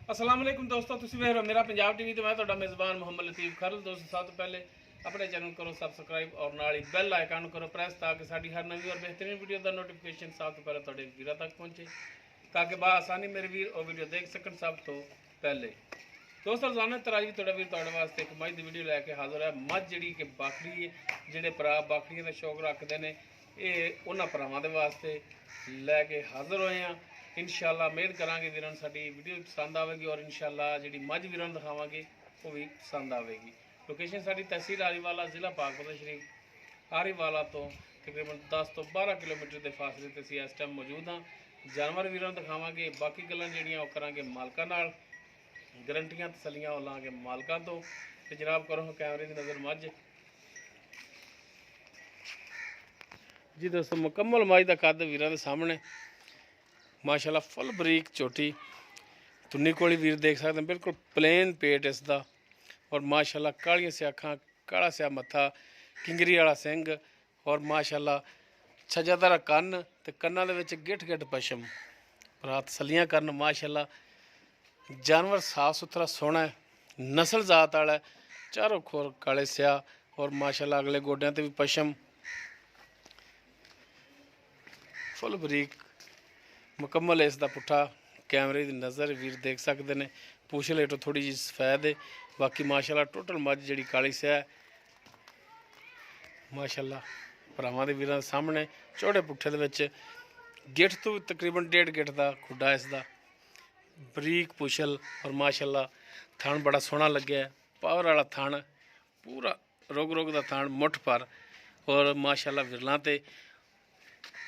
अस्सलाम वालेकुम दोस्तों, तुसीं वेख रहे हो मेरा पंजाब टीवी तो मैं ਤੁਹਾਡਾ मेज़बान मोहम्मद लतीफ़ खरल। दोस्तों सब तो पहले अपने चैनल करो सब्सक्राइब और नाल ही बैल आइकन करो प्रेस ताकि साडी हर नवी और बेहतरीन वीडियो का नोटिफिकेशन सब तो पहले ਤੁਹਾਡੇ ਵੀਰਾਂ तक पहुंचे ताकि बासानी मेरे वीर और वीडियो देख सकन सब तो पहले। दोस्तों रोजाना तरह भी ਤੁਹਾਡਾ ਵੀਰ ਤੁਹਾਡੇ ਵਾਸਤੇ ਇੱਕ ਮੱਝ ਦੀ ਵੀਡੀਓ ਲੈ ਕੇ ਹਾਜ਼ਰ ਹੈ। ਮੱਝ ਜਿਹੜੀ ਕਿ ਬਾਖੜੀ ਹੈ, ਜਿਹੜੇ ਭਰਾ ਬਾਖੜੀਆਂ ਦਾ ਸ਼ੌਕ ਰੱਖਦੇ ਨੇ ਇਹ ਉਹਨਾਂ ਭਰਾਵਾਂ ਦੇ ਵਾਸਤੇ ਲੈ ਕੇ ਹਾਜ਼ਰ ਹੋਏ ਆ। इंशाल्लाह उम्मीद करांगे वीरां साडी वीडियो पसंद आएगी और इंशाल्लाह जी मझ वीरां दिखावांगे वो भी पसंद आएगी। लोकेशन साडी तहसील आरीवाला जिला पाकपत शरीफ आरीवाला तो तकरीबन 10 तो 12 किलोमीटर के फासले ते असीं इस टाइम मौजूद हाँ। जानवर वीरां दिखावांगे, बाकी गल्लां जिहड़ियां ओह करांगे मालकां नाल, गारंटियां तसल्लियां ओह लांगे मालकां तो। ते जनाब करो कैमरे की नज़र मझ जी। दोस्तों मुकम्मल मझ का कद वीरां दे सामने माशाल्लाह फुल बरीक चोटी तुन्नी कोली वीर देख सकते हैं, बिल्कुल प्लेन पेट इसका और माशाल्लाह कालियां से अखां, काला सिया मत्था, किंगरी वाला सिंग और माशाल्लाह छजादार कन्न ते कन्नां दे विच गिठ गिठ पशम रात सलियां करन। माशाल्लाह जानवर साफ सुथरा सोहना है, नस्ल जात वाला है, चारों खोर काले सिया और माशाल्लाह अगले गोड्यां ते भी पशम फुल बरीक मुकम्मल इसका पुट्ठा कैमरे की नज़र वीर देख सकते हैं। पूछ लेटो थोड़ी जी सफेद है, बाकी माशाल्लाह टोटल मझ जी काली स्या है। माशाल्लाह भरावां दे वीरां सामने चौड़े पुट्ठे दे विच गिठ तो तकरीबन 1.5 गिठ का खुड्डा इसका, बरीक पुछल और माशाल्लाह थान बड़ा सोहना लग्या है। पावर वाला थान पूरा रोग रोग का थान मुठ पर और माशाल्लाह विरलां ते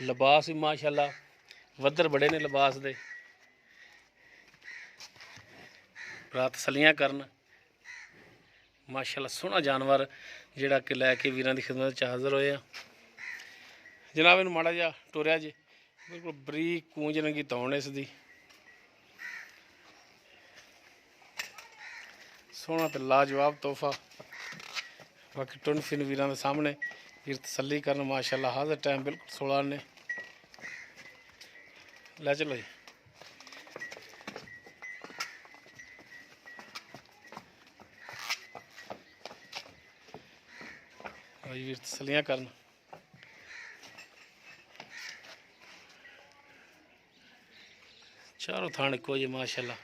लिबास भी माशाल्लाह वधर बड़े ने लिबास दे। रात सलियां करन माशाल्लाह सोहना जानवर जिहड़ा कि लैके वीरां दी खिदमत हाज़र होए आ। जनाब इनू माड़ा जिहा टोरिया जे, बिल्कुल बरीक कूंज रंगी तौण इसदी, सोहना ते लाजवाब तोहफा। बाकी टुन फिन वीरां दे सामने वीर तसल्ली करन माशाल्लाह हाज़र टाइम बिल्कुल 16 ने ले चलो जी। वीर तसलियां करन चारों थान इको जी माशाल्लाह।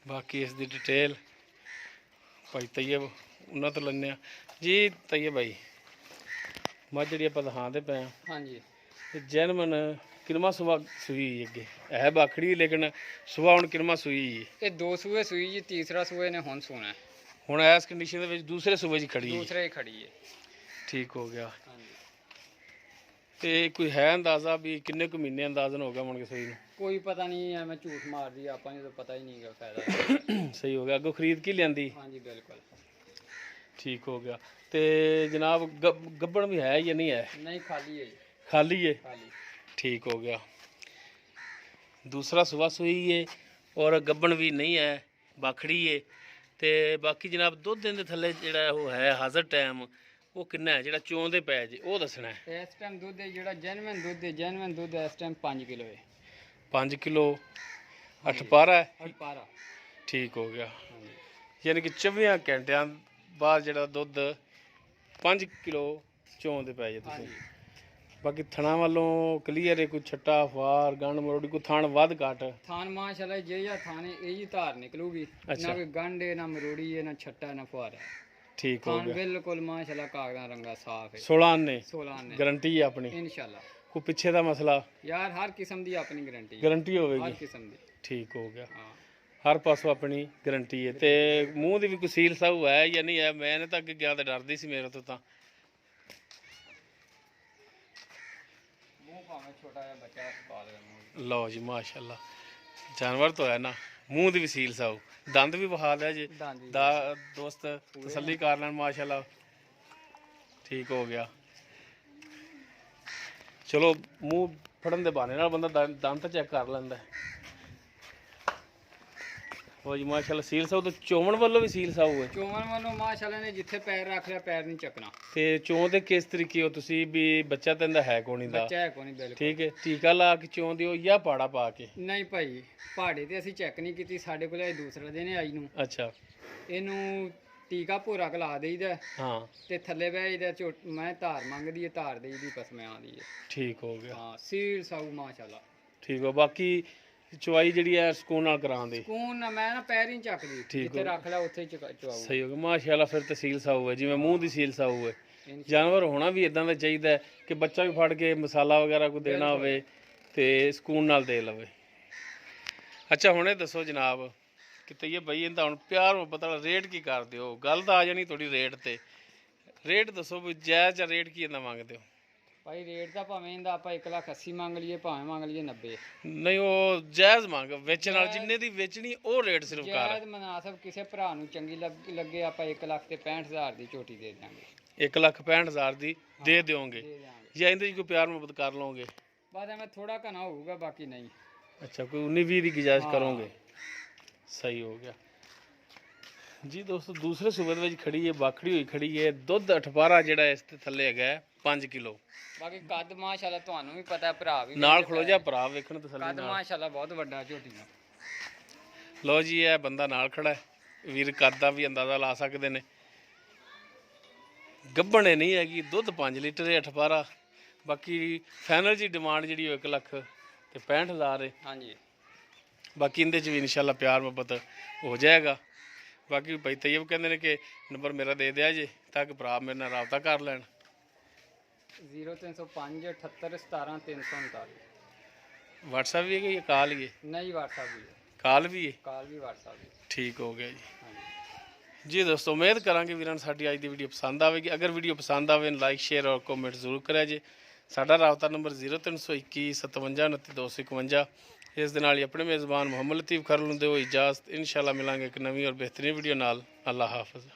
बाकी इसकी डिटेल भाई तैयब उन्होंने तो लेने जी। तैयब भाई मझ जी आप दिखाते पे हाँ जी, जैनमन किनवा सुबह सूई अगे है बाखड़ी, लेकिन सुबह हम किनवा सूई ये 2 सूए सूई जी, तीसरा सूए ने हुण सूना है। हुण इस कंडीशन दे दूसरे सूबे जी खड़ी, दूसरे खड़ी है। ठीक हो गया। तो कोई है अंदाज़ा भी किन्ने को महीने अंदाजन हो गया मन के सूई? कोई पता नहीं है, मैं झूठ मार दी, आप तो पता ही नहीं गा फायदा। सही हो गया। अगों खरीद की लियांदी? हाँ जी बिल्कुल। ठीक हो गया। तो जनाब गब्बन भी है या नहीं है? नहीं खाली है। खाली है, खाली। ठीक हो गया। दूसरा सुबह सूई है और गब्बन भी नहीं है, बाखड़ी है। तो बाकी जनाब दुध दिन थले जो है हाज़र टाइम वो किन्ना है जो चोंदे पै जे वो दसना है। इस टाइम दुध है जो जैनवन दुध इस टाइम 5 किलो है। 5 किलो 8 पारा है। 8 पारा। ठीक हो गया। यानी कि 24 घंटिया बाद जो दुध 5 किलो चोंदे पै जे। बाकी थणा वालों क्लीयर है, कोई छट्टा फार गंड मरोड़ी कोई थान वध घट? थान माशाल्लाह जिहा थान है यही धार निकलूगी। अच्छा। ना कोई गंड है, ना मरोड़ी है, ना छट्टा, ना फुहार है। ठीक हो गया। बिल्कुल माशाल्लाह कागज़ा रंगा साफ है। 16 आने गारंटी है अपनी इंशाल्लाह। कोई पीछे का मसला? यार हर किस्म की अपनी गारंटी होगी, हर किस्म की। ठीक हो गया। हर पासों अपनी गारंटी है। तो मूँह की भी कोई सील साहू है या नहीं है? मैंने तो अगे गया तो डरदी सी मेरे तो लो जी माशाल्लाह जानवर तो है ना। मूँह की भी सील साहू, दंद भी बहा दिया जी दोस्त तसल्ली कर लैन माशाल्लाह। ठीक हो गया। चलो मूँह फड़न के बहाने नाल बंदा दंद चेक कर लैंदा है। ਉਹ ਜੀ ਮਾਸ਼ਾਅੱਲਾ ਸੀਲ ਸਾਊ ਤੋਂ ਚੋਣ ਵੱਲੋਂ ਵੀ ਸੀਲ ਸਾਊ ਹੈ। ਚੋਣ ਵੱਲੋਂ ਮਾਸ਼ਾਅੱਲਾ ਨੇ ਜਿੱਥੇ ਪੈਰ ਰੱਖ ਲਿਆ ਪੈਰ ਨਹੀਂ ਚੱਕਣਾ। ਤੇ ਚੋਣ ਦੇ ਕਿਸ ਤਰੀਕੇ ਹੋ ਤੁਸੀਂ ਵੀ ਬੱਚਾ ਤੈਨੂੰ ਹੈ ਕੋਣੀ ਦਾ? ਬੱਚਾ ਹੈ ਕੋਣੀ ਬਿਲਕੁਲ। ਠੀਕ ਹੈ, ਟੀਕਾ ਲਾ ਕੇ ਚੋਣ ਦਿਓ ਜਾਂ ਪਾੜਾ ਪਾ ਕੇ? ਨਹੀਂ ਭਾਈ, ਪਹਾੜੇ ਤੇ ਅਸੀਂ ਚੈੱਕ ਨਹੀਂ ਕੀਤੀ, ਸਾਡੇ ਕੋਲ ਇਹ ਦੂਸਰਾ ਦਿਨ ਆਈ ਨੂੰ। ਅੱਛਾ, ਇਹਨੂੰ ਟੀਕਾ ਭੋਰਾ ਕਲਾ ਦੇਈਦਾ। ਹਾਂ, ਤੇ ਥੱਲੇ ਬਹਿ ਜਾਈਦਾ। ਮੈਂ ਧਾਰ ਮੰਗਦੀ ਹੈ, ਧਾਰ ਦੇਈਦੀ ਪਸਮਿਆਂ ਦੀ ਹੈ। ਠੀਕ ਹੋ ਗਿਆ। ਹਾਂ ਸੀਲ ਸਾਊ ਮਾਸ਼ਾਅੱਲਾ ਠੀਕ ਹੋ। ਬਾਕੀ ਚਵਾਈ ਜਿਹੜੀ ਹੈ ਸਕੂਨ ਨਾਲ ਕਰਾਉਂਦੇ? ਸਕੂਨ ਨਾਲ, ਮੈਂ ਨਾ ਪੈਰ ਹੀ ਨੀ ਚੱਕਦੀ, ਜਿੱਥੇ ਰੱਖ ਲਿਆ ਉੱਥੇ ਹੀ ਚਵਾਉ। ਸਹੀ ਹੋ ਗਿਆ ਮਾਸ਼ਾਅੱਲਾ। ਫਿਰ ਤਾਂ ਸੀਲ ਸਾਊ ਹੈ, ਜਿਵੇਂ ਮੂੰਹ ਦੀ ਸੀਲ ਸਾਊ ਹੈ। ਜਾਨਵਰ ਹੋਣਾ ਵੀ ਇਦਾਂ ਦਾ ਚਾਹੀਦਾ ਹੈ ਕਿ ਬੱਚਾ ਵੀ ਫੜ ਕੇ ਮਸਾਲਾ ਵਗੈਰਾ ਕੋਈ ਦੇਣਾ ਹੋਵੇ ਤੇ ਸਕੂਨ ਨਾਲ ਦੇ ਲਵੇ। ਅੱਛਾ ਹੁਣ ਇਹ ਦੱਸੋ ਜਨਾਬ ਕਿ ਤਈਏ ਬਈ ਇਹਦਾ ਹੁਣ ਪਿਆਰ ਮੁਹੱਬਤ ਵਾਲਾ ਰੇਟ ਕੀ ਕਰਦੇ ਹੋ? ਗੱਲ ਤਾਂ ਆ ਜਾਣੀ ਤੁਹਾਡੀ ਰੇਟ ਤੇ। ਰੇਟ ਦੱਸੋ ਵੀ ਜਾਇਜ਼ ਜਾਂ ਰੇਟ ਕੀ ਇਹਦਾ ਮੰਗਦੇ ਹੋ? ਭਾਈ ਰੇਟ ਤਾਂ ਭਾਵੇਂ ਇਹਦਾ ਆਪਾਂ 1,80,000 ਮੰਗ ਲਈਏ, ਭਾਵੇਂ ਮੰਗ ਲਈਏ 90। ਨਹੀਂ, ਉਹ ਜਾਇਜ਼ ਮੰਗ, ਵੇਚਣ ਨਾਲ ਜਿੰਨੇ ਦੀ ਵੇਚਣੀ ਉਹ ਰੇਟ ਸਿਰਫ ਕਰ। ਜਾਇਜ਼ ਮਨਾਸਬ ਕਿਸੇ ਭਰਾ ਨੂੰ ਚੰਗੀ ਲੱਗੇ ਆਪਾਂ 1,65,000 ਦੀ ਝੋਟੀ ਦੇ ਦਾਂਗੇ। 1,65,000 ਦੀ ਦੇ ਦਿਓਗੇ ਦੇ ਦਾਂਗੇ। ਜਾਂ ਇਹਦੇ 'ਚ ਕੋਈ ਪਿਆਰ ਮੁਹੱਬਤ ਕਰ ਲਓਗੇ? ਬਾਅਦ ਐਵੇਂ ਥੋੜਾ ਘਣਾ ਹੋਊਗਾ, ਬਾਕੀ ਨਹੀਂ। ਅੱਛਾ, ਕੋਈ 19-20 ਦੀ ਗੁੰਜਾਇਸ਼ ਕਰੋਗੇ? ਸਹੀ ਹੋ ਗਿਆ ਜੀ। ਦੋਸਤੋ ਦੂਸਰੇ ਸੂਬੇ ਦੇ ਵਿੱਚ ਖੜੀ ਹੈ, ਬਾਖੜੀ ਹੋਈ ਖੜੀ ਹੈ। ਦੁੱਧ 18 ਜਿਹੜਾ ਇਸ ਤੇ ਥੱਲੇ ਹੈਗਾ 5 ਕਿਲੋ। ਬਾਕੀ ਕੱਦ ਮਾਸ਼ਾਅੱਲਾ ਤੁਹਾਨੂੰ ਵੀ ਪਤਾ, ਭਰਾ ਵੀ ਨਾਲ ਖਲੋ ਜਾ ਭਰਾ ਵੇਖਣ ਤਸੱਲੀ ਕੱਦ ਨਾਲ। ਮਾਸ਼ਾਅੱਲਾ ਬਹੁਤ ਵੱਡਾ ਝੋਟੀ ਦਾ। ਲਓ ਜੀ, ਇਹ ਬੰਦਾ ਨਾਲ ਖੜਾ ਹੈ, ਵੀਰ ਕੱਦ ਦਾ ਵੀ ਅੰਦਾਜ਼ਾ ਲਾ ਸਕਦੇ ਨੇ। ਗੱਭਣੇ ਨਹੀਂ ਹੈਗੀ, ਦੁੱਧ 5 ਲੀਟਰ ਹੈ 18। ਬਾਕੀ ਫਾਈਨਲ ਜੀ ਡਿਮਾਂਡ ਜਿਹੜੀ ਉਹ 1,65,000 ਹੈ। ਹਾਂਜੀ, ਬਾਕੀ ਇਹਦੇ 'ਚ ਵੀ ਇਨਸ਼ਾਅੱਲਾ ਪਿਆਰ ਮੁਹੱਬਤ ਹੋ ਜਾਏਗਾ। ਬਾਕੀ ਭਾਈ ਤੈਯਬ ਕਹਿੰਦੇ ਨੇ ਕਿ ਨੰਬਰ ਮੇਰਾ ਦੇ ਦਿਆ ਜੇ ਤਾਂ ਕਿ ਭਰਾ ਮੇਰੇ ਨਾਲ ਰਾਬਤਾ ਕਰ ਲੈਣ। 0305 78 17 339। WhatsApp ਵੀ ਹੈ ਕਿ ਕਾਲ ਹੀ ਹੈ? ਨਹੀਂ, WhatsApp ਵੀ ਹੈ। ਕਾਲ ਵੀ ਹੈ? ਕਾਲ ਵੀ WhatsApp ਵੀ। ਠੀਕ ਹੋ ਗਿਆ ਜੀ। ਹਾਂਜੀ ਜੀ ਦੋਸਤੋ, ਉਮੀਦ ਕਰਾਂਗੇ ਵੀਰਾਂ ਨੂੰ ਸਾਡੀ ਅੱਜ ਦੀ ਵੀਡੀਓ ਪਸੰਦ ਆਵੇਗੀ। ਅਗਰ ਵੀਡੀਓ ਪਸੰਦ ਆਵੇ ਲਾਈਕ ਸ਼ੇਅਰ ਔਰ ਕਮੈਂਟ ਜ਼ਰੂਰ ਕਰਿਆ ਜੇ। ਸਾਡਾ ਰਾਬਤਾ ਨੰਬਰ 0321 57 29 251। ਇਸ ਦੇ ਨਾਲ ਹੀ ਆਪਣੇ ਮੇਜ਼ਬਾਨ ਮੁਹੰਮਦ ਲਤੀਫ ਖਰਲ ਨੂੰ ਦਿਓ ਇਜਾਜ਼ਤ। ਇਨਸ਼ਾਅੱਲਾ ਮਿਲਾਂਗੇ ਇੱਕ ਨਵੀਂ ਔਰ ਬਿਹਤਰੀਨ ਵੀਡੀਓ ਨਾਲ। ਅੱਲਾ ਹਾਫਿਜ਼।